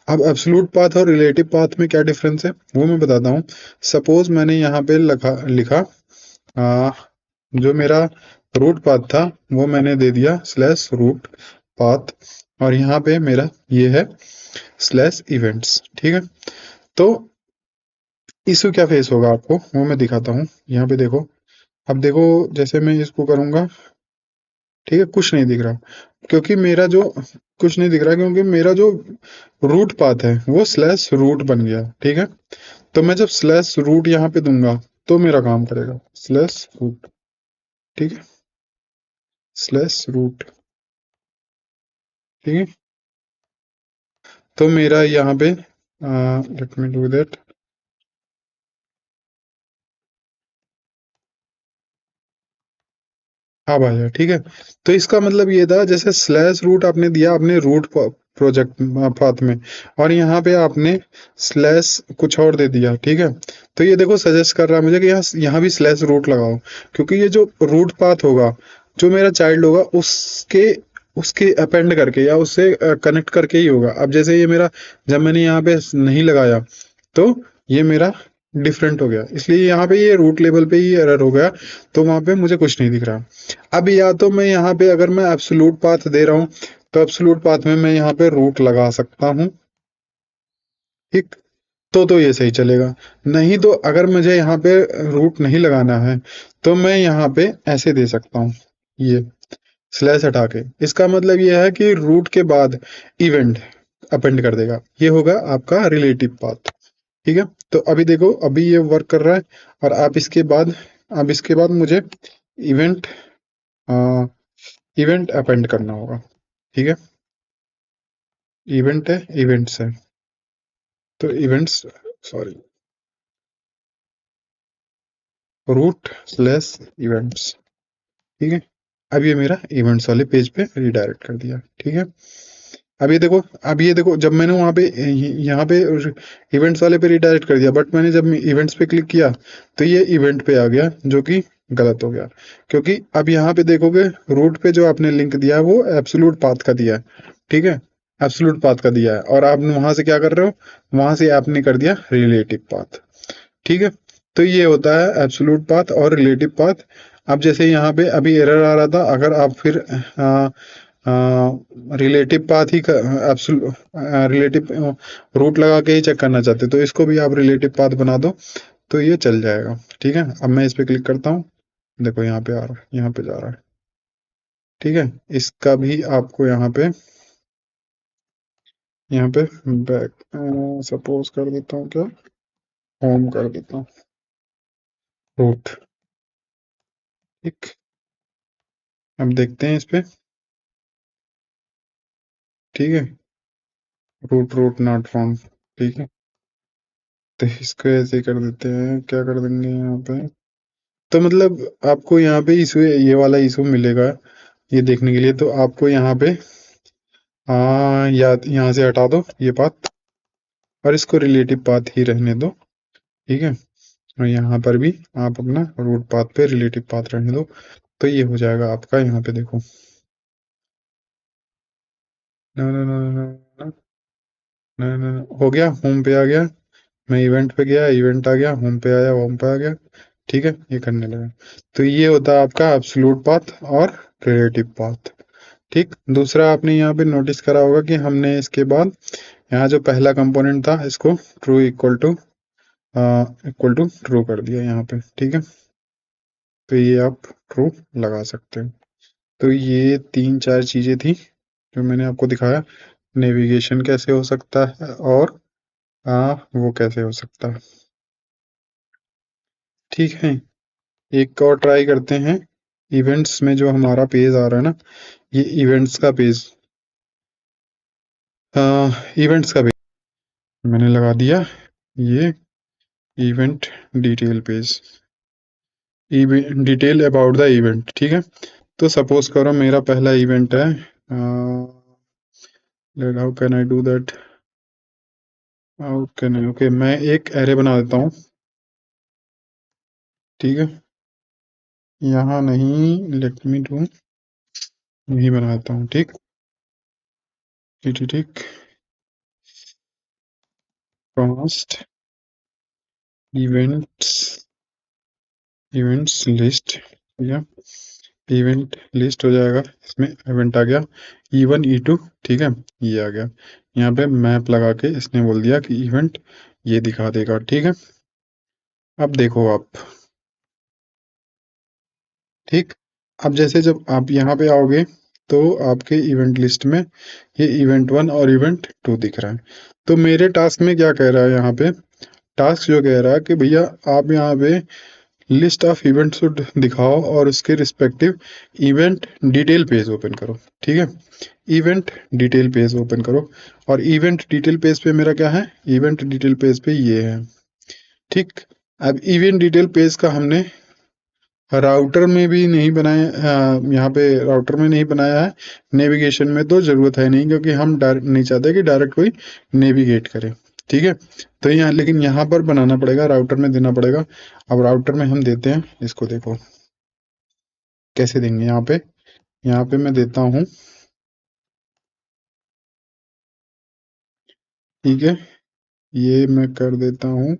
अब एब्सोल्यूट पाथ और रिलेटिव पाथ में क्या डिफरेंस है वो मैं बताता हूँ। सपोज मैंने यहाँ पे लिखा आ, जो मेरा रूट पाथ था वो मैंने दे दिया स्लैश रूट पाथ, और यहाँ पे मेरा ये है स्लैश इवेंट्स। ठीक है, तो इशू क्या फेस होगा आपको वो मैं दिखाता हूँ। यहाँ पे देखो, अब देखो जैसे मैं इसको करूंगा, ठीक है, कुछ नहीं दिख रहा, क्योंकि मेरा जो कुछ नहीं दिख रहा क्योंकि मेरा जो रूट पाथ है वो स्लैश रूट बन गया। ठीक है, तो मैं जब स्लैश रूट यहाँ पे दूंगा तो मेरा काम करेगा स्लैश रूट। ठीक है, स्लैश रूट। ठीक है, तो मेरा यहाँ पे लेट मी डू दैट। हाँ भाई, ठीक है, तो इसका मतलब ये था जैसे स्लैश रूट आपने दिया अपने रूट प्रोजेक्ट पाथ में, और यहाँ पे आपने स्लैश कुछ और दे दिया। ठीक है, तो ये देखो सजेस्ट कर रहा है मुझे कि यहाँ यहाँ भी स्लैश रूट लगाओ, क्योंकि ये जो रूट पाथ होगा, जो मेरा चाइल्ड होगा उसके उसके अपेंड करके या उससे कनेक्ट करके ही होगा। अब जैसे ये मेरा, जब मैंने यहाँ पे नहीं लगाया तो ये मेरा डिफरेंट हो गया, इसलिए यहाँ पे ये रूट लेवल पे ही एरर हो गया, तो वहां पे मुझे कुछ नहीं दिख रहा। अब या तो मैं यहाँ पे अगर मैं एब्सोल्यूट पाथ दे रहा हूँ तो एब्सोल्यूट पाथ में मैं यहाँ पे रूट लगा सकता हूँ। ठीक, तो ये सही चलेगा। नहीं तो अगर मुझे यहाँ पे रूट नहीं लगाना है तो मैं यहाँ पे ऐसे दे सकता हूँ, ये स्लैश हटा के। इसका मतलब ये है कि रूट के बाद इवेंट अपेंड कर देगा, ये होगा आपका रिलेटिव पाथ। ठीक है, तो अभी देखो अभी ये वर्क कर रहा है, और आप इसके बाद, अब इसके बाद मुझे इवेंट इवेंट अपेंड करना होगा। ठीक है, इवेंट है, इवेंट्स है, तो events, sorry, root slash events. ठीक है, अब ये मेरा इवेंट्स वाले पेज पे रिडायरेक्ट कर दिया। ठीक है, अब ये देखो, अब ये देखो जब मैंने वहां पे यहाँ पे इवेंट्स वाले पे रिडायरेक्ट कर दिया, बट मैंने जब इवेंट्स पे क्लिक किया तो ये इवेंट पे आ गया, जो कि गलत हो गया। क्योंकि अब यहाँ पे देखोगे रूट पे जो आपने लिंक दिया है वो एब्सोल्यूट पाथ का दिया है। ठीक है, एब्सोल्यूट पाथ का दिया है, और आप वहां से क्या कर रहे हो, वहां से आपने कर दिया रिलेटिव पाथ। ठीक है, तो ये होता है एब्सोल्यूट पाथ और रिलेटिव पाथ। अब जैसे यहाँ पे अभी एरर आ रहा था, अगर आप फिर रिलेटिव पाथ ही रिलेटिव रूट लगा के ही चेक करना चाहते तो इसको भी आप रिलेटिव पाथ बना दो तो ये चल जाएगा। ठीक है, अब मैं इस पे क्लिक करता हूँ, देखो यहाँ पे आ रहा है, यहाँ पे जा रहा है। ठीक है, इसका भी आपको यहाँ पे बैक सपोज कर देता हूँ, क्या होम कर देता हूँ, रूट। ठीक, अब देखते हैं इस पे। ठीक है, रूट रूट नॉट फाउंड। ठीक है, तो इसको ऐसे कर देते हैं, क्या कर देंगे यहाँ पे, तो मतलब आपको यहाँ पे इशू, ये वाला इशू मिलेगा ये देखने के लिए, तो आपको यहाँ पे या यहाँ से हटा दो ये पाथ और इसको रिलेटिव पाथ ही रहने दो। ठीक है, और यहाँ पर भी आप अपना रूट पाथ पे रिलेटिव पाथ रहने दो, तो ये हो जाएगा आपका। यहाँ पे देखो, ना ना ना ना ना ना ना ना, हो गया, होम पे आ गया, मैं इवेंट पे गया, इवेंट आ गया, होम पे आया, होम पे आ गया। ठीक है, ये करने लगा। तो ये होता है आपका एब्सोल्यूट पाथ और रिलेटिव पाथ। ठीक, दूसरा आपने यहाँ पे नोटिस करा होगा कि हमने इसके बाद यहाँ जो पहला कंपोनेंट था इसको ट्रू इक्वल टू ट्रू कर दिया यहाँ पे। ठीक है, तो ये आप ट्रू लगा सकते हो। तो ये तीन चार चीजें थी जो मैंने आपको दिखाया, नेविगेशन कैसे हो सकता है और वो कैसे हो सकता है। ठीक है, एक और ट्राई करते हैं। इवेंट्स में जो हमारा पेज आ रहा है ना, ये इवेंट्स का पेज, इवेंट्स का पेज मैंने लगा दिया ये event detail page, detail about the event. ठीक है, तो सपोज करो मेरा पहला इवेंट है, how can I do that, how can I, okay, मैं एक एरे बना देता हूँ। ठीक है, यहाँ नहीं, लेट मी डू, यही बनाता हूँ। ठीक, ठीक ठीक ठीक, कास्ट इवेंट्स, इवेंट्स लिस्ट, ठीक है, इवेंट लिस्ट हो जाएगा, इसमें इवेंट आ गया E1 E2। ठीक है, ये आ गया। यहाँ पे मैप लगा के इसने बोल दिया कि इवेंट ये दिखा देगा। ठीक है, अब देखो आप। ठीक, अब जैसे जब आप यहाँ पे आओगे तो आपके इवेंट लिस्ट में ये इवेंट 1 और इवेंट 2 दिख रहा है। तो मेरे टास्क में क्या कह रहा है यहाँ पे, टास्क जो कह रहा है कि भैया आप यहाँ पे लिस्ट ऑफ इवेंट्स दिखाओ और उसके respective event detail page open करो। ठीक है, इवेंट डिटेल पेज ओपन करो, और इवेंट डिटेल पेज पे मेरा क्या है, इवेंट डिटेल पेज पे ये है। ठीक, अब इवेंट डिटेल पेज का हमने राउटर में भी नहीं बनाया, यहाँ पे राउटर में नहीं बनाया है, नेविगेशन में तो जरूरत है नहीं, क्योंकि हम डायरेक्ट नहीं चाहते कि डायरेक्ट कोई नेविगेट करे। ठीक है, तो यहाँ लेकिन यहाँ पर बनाना पड़ेगा, राउटर में देना पड़ेगा। अब राउटर में हम देते हैं, इसको देखो कैसे देंगे। यहाँ पे मैं देता हूँ, ठीक है, ये मैं कर देता हूँ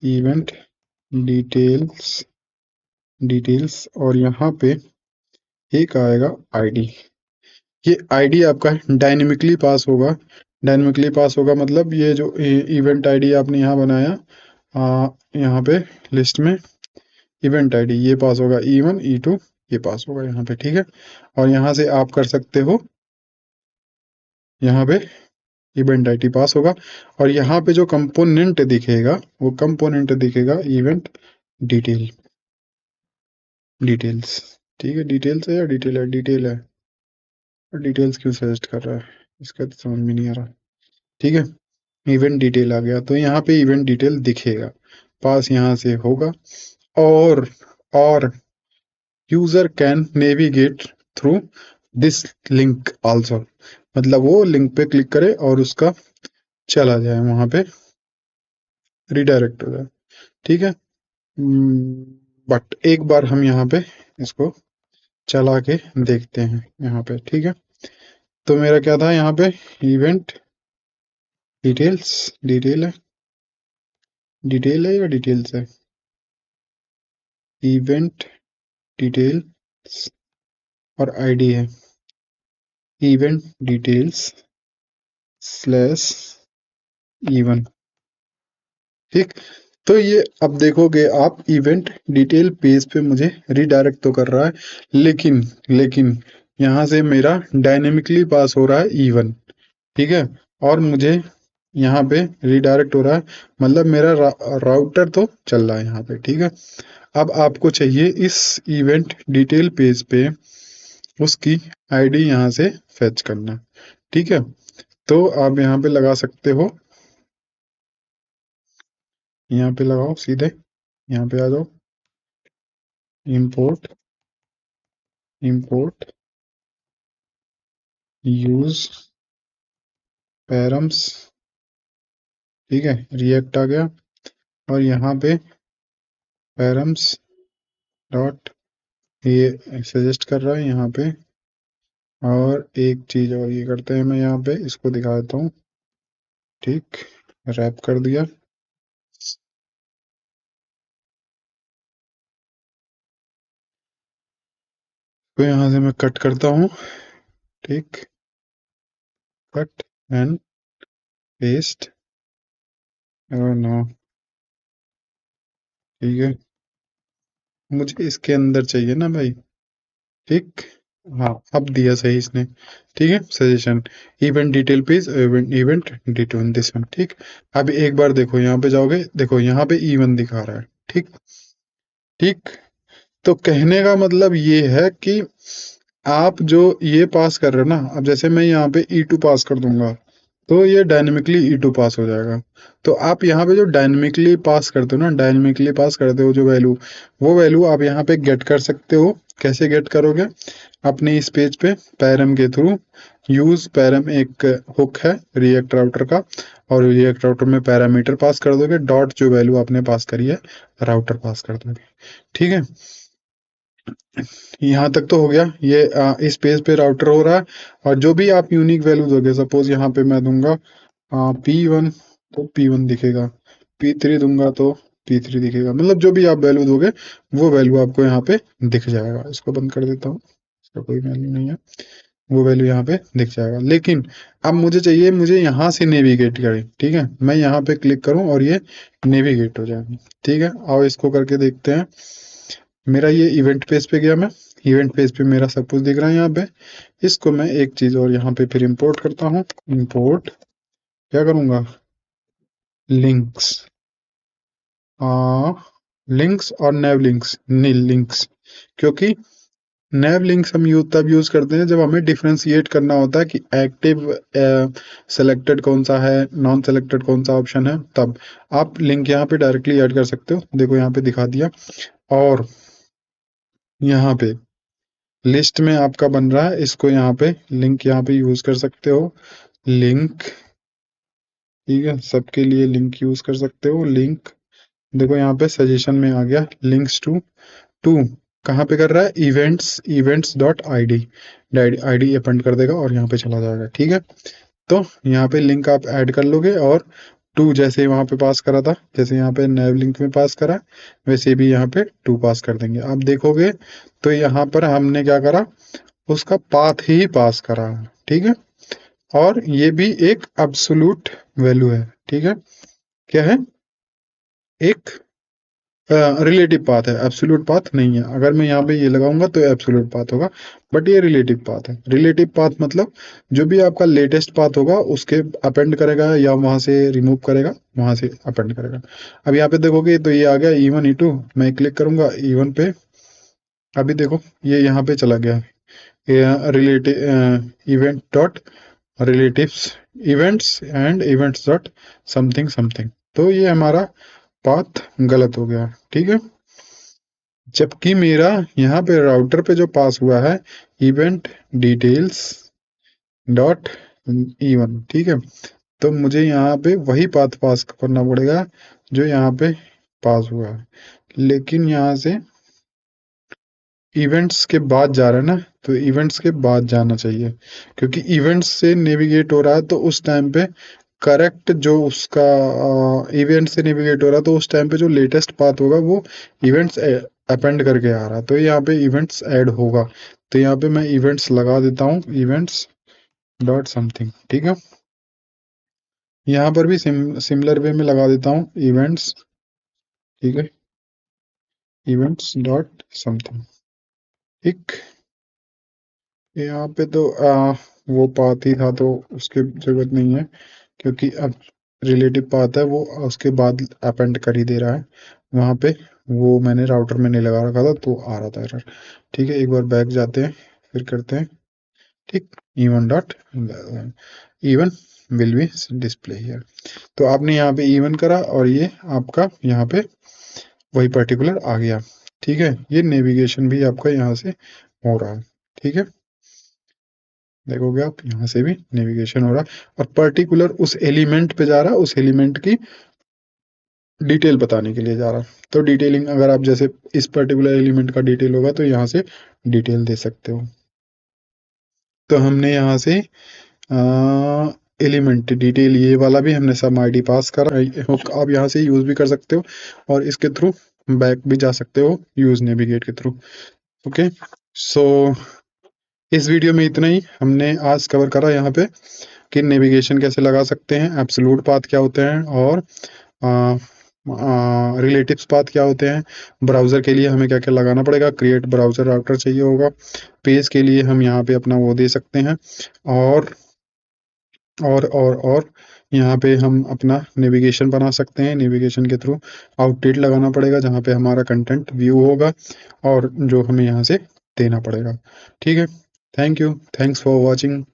इवेंट डिटेल्स, डिटेल्स, और यहाँ पे एक आएगा आईडी। ये आईडी आपका डायनेमिकली पास होगा। डायनेमिकली पास होगा मतलब ये जो इवेंट आईडी आपने यहाँ बनाया, यहाँ पे लिस्ट में इवेंट आईडी ये पास होगा, E1 E2 ये पास होगा यहाँ पे। ठीक है, और यहाँ से आप कर सकते हो, यहाँ पे इवेंट आईडी पास होगा, और यहाँ पे जो कंपोनेंट दिखेगा वो कंपोनेंट दिखेगा इवेंट डिटेल, डिटेल्स। ठीक है, डिटेल्स है या डिटेल है, डिटेल है, और डिटेल्स क्यों सजेस्ट कर रहा है, इसका तो समझ में नहीं आ रहा। ठीक है, इवेंट डिटेल आ गया, तो यहाँ पे इवेंट डिटेल दिखेगा, पास यहाँ से होगा। और और user can navigate through this link also, मतलब वो लिंक पे क्लिक करे और उसका चला जाए वहां पे, रिडायरेक्ट हो जाए। ठीक है, बट एक बार हम यहाँ पे इसको चला के देखते हैं यहाँ पे। ठीक है, तो मेरा क्या था यहाँ पे, इवेंट डिटेल्स, डिटेल है या डिटेल्स है, इवेंट डिटेल्स, और आईडी है इवेंट डिटेल्स स्लैश E1। ठीक, तो ये अब देखोगे आप, इवेंट डिटेल पेज पे मुझे रिडायरेक्ट तो कर रहा है, लेकिन लेकिन यहाँ से मेरा डायनेमिकली पास हो रहा है E1। ठीक है, और मुझे यहाँ पे रिडायरेक्ट हो रहा है, मतलब मेरा राउटर तो चल रहा है यहाँ पे। ठीक है, अब आपको चाहिए इस इवेंट डिटेल पेज पे उसकी आईडी यहाँ से फेच करना। ठीक है, तो आप यहाँ पे लगा सकते हो, यहाँ पे लगाओ सीधे, यहाँ पे आ जाओ, इंपोर्ट, इंपोर्ट यूज पैरम्स। ठीक है, रिएक्ट आ गया, और यहाँ पे पैरम्स डॉट, ये सजेस्ट कर रहा है यहाँ पे। और एक चीज और ये करते हैं, मैं यहाँ पे इसको दिखा देता हूँ। ठीक, रैप कर दिया। तो यहाँ से मैं कट करता हूँ। ठीक, कट एंड पेस्ट। नो, ठीक है, मुझे इसके अंदर चाहिए ना भाई। ठीक, हाँ अब दिया सही इसने। ठीक है, suggestion event detail page, event detail this one. ठीक, अब एक बार देखो यहाँ पे जाओगे, देखो यहाँ पे E1 दिखा रहा है। ठीक, ठीक, तो कहने का मतलब ये है कि आप जो ये पास कर रहे हो ना, अब जैसे मैं यहाँ पे E2 पास कर दूंगा तो ये डायनेमिकली E2 पास हो जाएगा। तो आप यहाँ पे जो डायनेमिकली पास करते हो ना, डायनेमिकली पास करते हो जो वैल्यू, वो वैल्यू आप यहाँ पे गेट कर सकते हो। कैसे गेट करोगे? अपने इस पेज पे पैरम के थ्रू, यूज पैरम एक हुक है रिएक्ट राउटर का, और रिएक्ट राउटर में पैरामीटर पास कर दोगे, डॉट जो वैल्यू आपने पास करी है राउटर पास कर दोगे। ठीक है, यहाँ तक तो हो गया। ये इस पेज पे राउटर हो रहा है, और जो भी आप यूनिक वैल्यू दोगे, सपोज यहाँ पे मैं दूंगा P1, तो P1 दिखेगा। P3 दूंगा तो P3 दिखेगा। मतलब जो भी आप वैल्यू दोगे वो वैल्यू आपको यहाँ पे दिख जाएगा। इसको बंद कर देता हूँ, इसका कोई वैल्यू नहीं है, वो वैल्यू यहाँ पे दिख जाएगा। लेकिन अब मुझे चाहिए, मुझे यहाँ से नेविगेट करें। ठीक है, मैं यहाँ पे क्लिक करूँ और ये नेविगेट हो जाएगा। ठीक है, आओ इसको करके देखते हैं। मेरा ये इवेंट पेज पे गया, मैं इवेंट पेज पे मेरा सब कुछ दिख रहा है यहाँ पे। इसको मैं एक चीज और यहाँ पे फिर इंपोर्ट करता हूँ। इंपोर्ट क्या करूंगा? लिंक्स, लिंक्स और नेव लिंक्स, नील लिंक्स। क्योंकि नैव लिंक्स हम तब यूज करते हैं जब हमें डिफ्रेंशिएट करना होता है कि एक्टिव सेलेक्टेड कौन सा है, नॉन सेलेक्टेड कौन सा ऑप्शन है। तब आप लिंक यहाँ पे डायरेक्टली ऐड कर सकते हो। देखो यहाँ पे दिखा दिया। और यहाँ पे लिस्ट में आपका बन रहा है, इसको यहाँ पे लिंक यहाँ पे यूज कर सकते हो। लिंक, ठीक है, सबके लिए लिंक यूज कर सकते हो। लिंक देखो यहाँ पे सजेशन में आ गया, लिंक्स टू टू कहाँ पे कर रहा है? Events, events dot I D, ID append कर देगा और यहाँ पे चला जाएगा। ठीक है, तो यहाँ पे लिंक आप ऐड कर लोगे, और टू जैसे वहां पे पास करा था, जैसे यहाँ पे नैव लिंक में पास करा, वैसे भी यहाँ पे टू पास कर देंगे। आप देखोगे तो यहाँ पर हमने क्या करा, उसका पाथ ही पास करा। ठीक है, और ये भी एक एब्सोल्यूट वैल्यू है। ठीक है, क्या है? एक रिलेटिव पाथ है, एब्सोल्यूट पाथ नहीं है। अगर मैं यहाँ पे ये लगाऊंगा तो एब्सोल्यूट पाथ होगा, बट ये रिलेटिव पाथ है। रिलेटिव पाथ मतलब जो भी आपका लेटेस्ट पाथ होगा उसके अपेंड करेगा, या वहां से रिमूव करेगा, वहां से अपेंड करेगा। अब यहाँ पे देखोगे तो ये आ गया E1 E2। मैं क्लिक करूंगा E1 पे, अभी देखो ये यहाँ पे चला गया, relative event dot relatives, events and events dot something something. तो ये हमारा पाथ गलत हो गया। ठीक है, जबकि मेरा यहाँ पे राउटर पे जो पास हुआ है इवेंट डिटेल्स डॉट E1। ठीक है, तो मुझे यहाँ पे वही पाथ पास करना पड़ेगा जो यहाँ पे पास हुआ है। लेकिन यहाँ से इवेंट्स के बाद जा रहा है ना, तो इवेंट्स के बाद जाना चाहिए, क्योंकि इवेंट्स से नेविगेट हो रहा है तो उस टाइम पे करेक्ट जो उसका इवेंट से नेविगेट हो रहा है तो उस टाइम पे जो लेटेस्ट पाथ होगा वो इवेंट्स अपेंड करके आ रहा है, तो यहाँ पे इवेंट्स ऐड होगा। तो यहाँ पे मैं इवेंट्स लगा देता हूँ, इवेंट्स डॉट समथिंग। ठीक है, यहाँ पर भी सिमिलर वे में लगा देता हूँ, इवेंट्स। ठीक है, इवेंट्स डॉट समथिंग। ठीक, यहाँ पे तो वो पाथ ही था तो उसकी जरूरत नहीं है, क्योंकि अब रिलेटिव पाथ है वो उसके बाद अपेंड कर ही दे रहा है। वहां पे वो मैंने राउटर में नहीं लगा रखा था तो आ रहा था एरर। ठीक है, एक बार बैक जाते हैं, फिर करते हैं। ठीक, even dot even will be display here. तो आपने यहाँ पे इवन करा और ये आपका यहाँ पे वही पर्टिकुलर आ गया। ठीक है, ये नेविगेशन भी आपका यहाँ से हो रहा है। ठीक है, देखोगे आप यहाँ से भी नेविगेशन हो रहा है, और पर्टिकुलर उस एलिमेंट पे जा रहा है, उस एलिमेंट की डिटेल बताने के लिए जा रहा। तो डिटेलिंग अगर आप जैसे इस पर्टिकुलर एलिमेंट का डिटेल होगा तो यहाँ से डिटेल दे सकते हो। तो हमने यहाँ से एलिमेंट डिटेल ये वाला भी हमने सब आईडी पास करा। आप यहाँ से यूज भी कर सकते हो और इसके थ्रू बैक भी जा सकते हो यूज नेविगेट के थ्रू। ओके, सो इस वीडियो में इतना ही हमने आज कवर करा यहाँ पे कि नेविगेशन कैसे लगा सकते हैं, एब्सोल्यूट पाथ क्या होते हैं, और रिलेटिव्स पाथ क्या होते हैं, ब्राउज़र के लिए हमें क्या क्या लगाना पड़ेगा, क्रिएट ब्राउज़र राउटर चाहिए होगा, पेज के लिए हम यहाँ पे अपना वो दे सकते हैं, और और यहाँ पे हम अपना नेविगेशन बना सकते हैं। नेविगेशन के थ्रू आउटडेट लगाना पड़ेगा जहाँ पे हमारा कंटेंट व्यू होगा और जो हमें यहाँ से देना पड़ेगा। ठीक है, thank you, thanks for watching.